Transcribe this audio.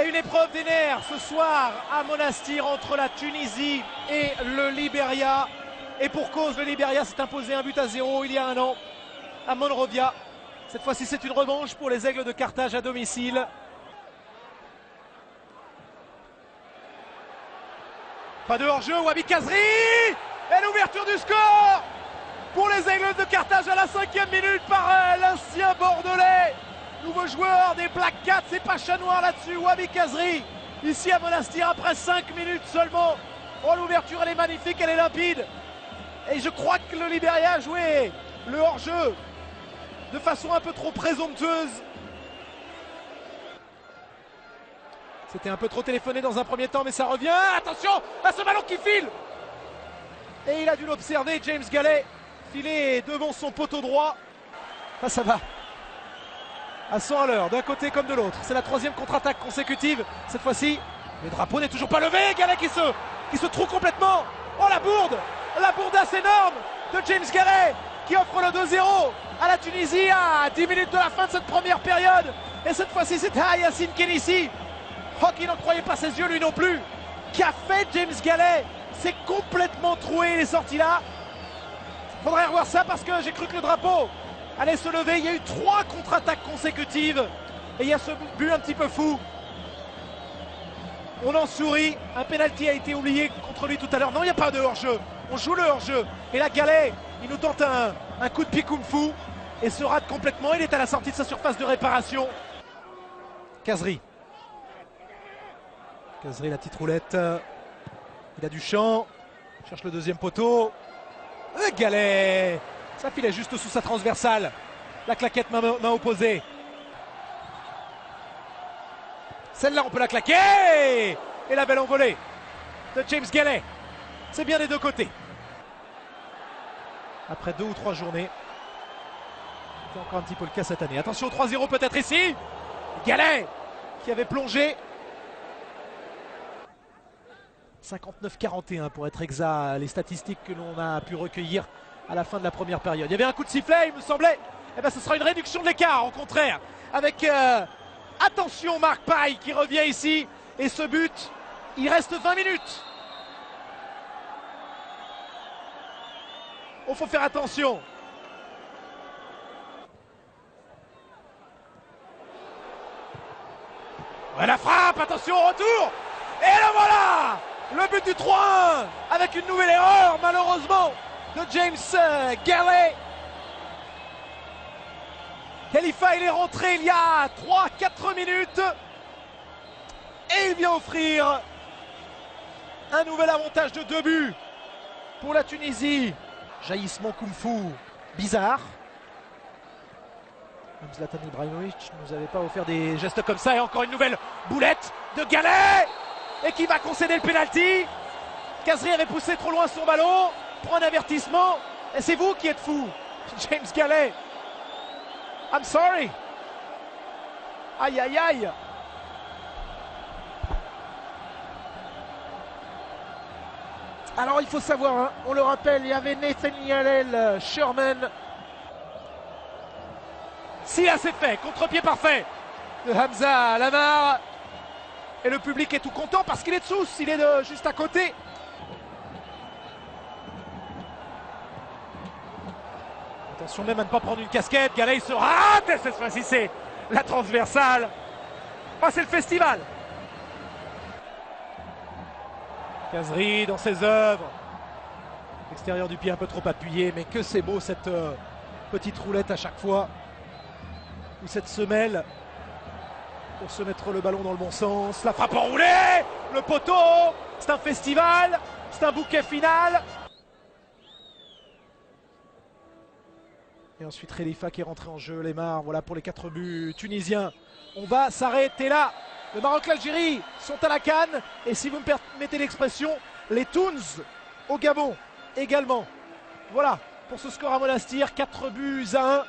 Et une épreuve des nerfs ce soir à Monastir entre la Tunisie et le Liberia. Et pour cause, le Liberia s'est imposé 1-0 il y a un an à Monrovia. Cette fois-ci, c'est une revanche pour les Aigles de Carthage à domicile. Pas de hors-jeu, Wabi Kazri. Et l'ouverture du score pour les Aigles de Carthage à la 5e minute par l'ancien Bordelais. Nouveau joueur des Black Cats, c'est pas chat noir là-dessus, Wabi Kazri. Ici à Monastir après 5 minutes seulement. Oh, l'ouverture elle est magnifique, elle est limpide. Et je crois que le Liberia a joué le hors-jeu de façon un peu trop présomptueuse. C'était un peu trop téléphoné dans un premier temps, mais ça revient. Attention à ce ballon qui file. Et il a dû l'observer, James Gallet, filer devant son poteau droit. Ah, ça va. À 100 à l'heure, d'un côté comme de l'autre. C'est la 3e contre-attaque consécutive. Cette fois-ci, le drapeau n'est toujours pas levé. Gallet qui se trouve complètement. Oh, la bourde! La bourdasse énorme de James Gallet qui offre le 2-0 à la Tunisie à 10 minutes de la fin de cette première période. Et cette fois-ci, c'est Yassine Khénissi. Oh, qui n'en croyait pas ses yeux, lui non plus. Qu'a fait James Gallet? C'est complètement troué, il est sorti là. Faudrait revoir ça parce que j'ai cru que le drapeau allait se lever. Il y a eu 3 contre-attaques consécutives. Et il y a ce but un petit peu fou. On en sourit. Un pénalty a été oublié contre lui tout à l'heure. Non, il n'y a pas de hors-jeu. On joue le hors-jeu. Et là, Gallet, il nous tente un coup de pied kung-fu. Et se rate complètement. Il est à la sortie de sa surface de réparation. Kazri. Kazri, la petite roulette. Il a du champ. Cherche le 2e poteau. Gallet. Ça filait juste sous sa transversale. La claquette main opposée. Celle-là, on peut la claquer. Et la belle envolée de James Gallet. C'est bien des deux côtés. Après 2 ou 3 journées. C'est encore un petit peu le cas cette année. Attention, 3-0 peut-être ici. Gallet qui avait plongé. 59-41 pour être exact, les statistiques que l'on a pu recueillir à la fin de la première période. Il y avait un coup de sifflet, il me semblait. Eh bien, ce sera une réduction de l'écart, au contraire. Avec, attention, Marc Paille qui revient ici. Et ce but, il reste 20 minutes. Il faut faire attention. Ouais, la frappe, attention au retour. Et le voilà! Le but du 3-1 avec une nouvelle erreur malheureusement de James Gallet. Khalifa, il est rentré il y a 3-4 minutes et il vient offrir un nouvel avantage de 2 buts pour la Tunisie. Jaillissement kung-fu bizarre. Même Zlatan Ibrahimovic ne nous avait pas offert des gestes comme ça. Et encore une nouvelle boulette de Gallet et qui va concéder le pénalty. Kazri avait poussé trop loin son ballon, prend un avertissement, et c'est vous qui êtes fou, James Gallet. I'm sorry. Aïe aïe aïe. Alors il faut savoir, hein, on le rappelle, il y avait Nathaniel Sherman. Si là c'est fait, contre-pied parfait de Hamza Lamar. Et le public est tout content parce qu'il est dessous, il est juste à côté. Attention même à ne pas prendre une casquette. Gallet il se rate et cette fois-ci c'est la transversale. Oh, c'est le festival. Kazri dans ses œuvres. L'extérieur du pied un peu trop appuyé, mais que c'est beau cette petite roulette à chaque fois. Ou cette semelle. Pour se mettre le ballon dans le bon sens. La frappe enroulée. Le poteau. C'est un festival. C'est un bouquet final. Et ensuite Khalifa qui est rentré en jeu. Lemar, voilà pour les 4 buts tunisiens. On va s'arrêter là. Le Maroc et l'Algérie sont à la CAN. Et si vous me permettez l'expression, les Toons au Gabon également. Voilà pour ce score à Monastir. 4 buts à 1.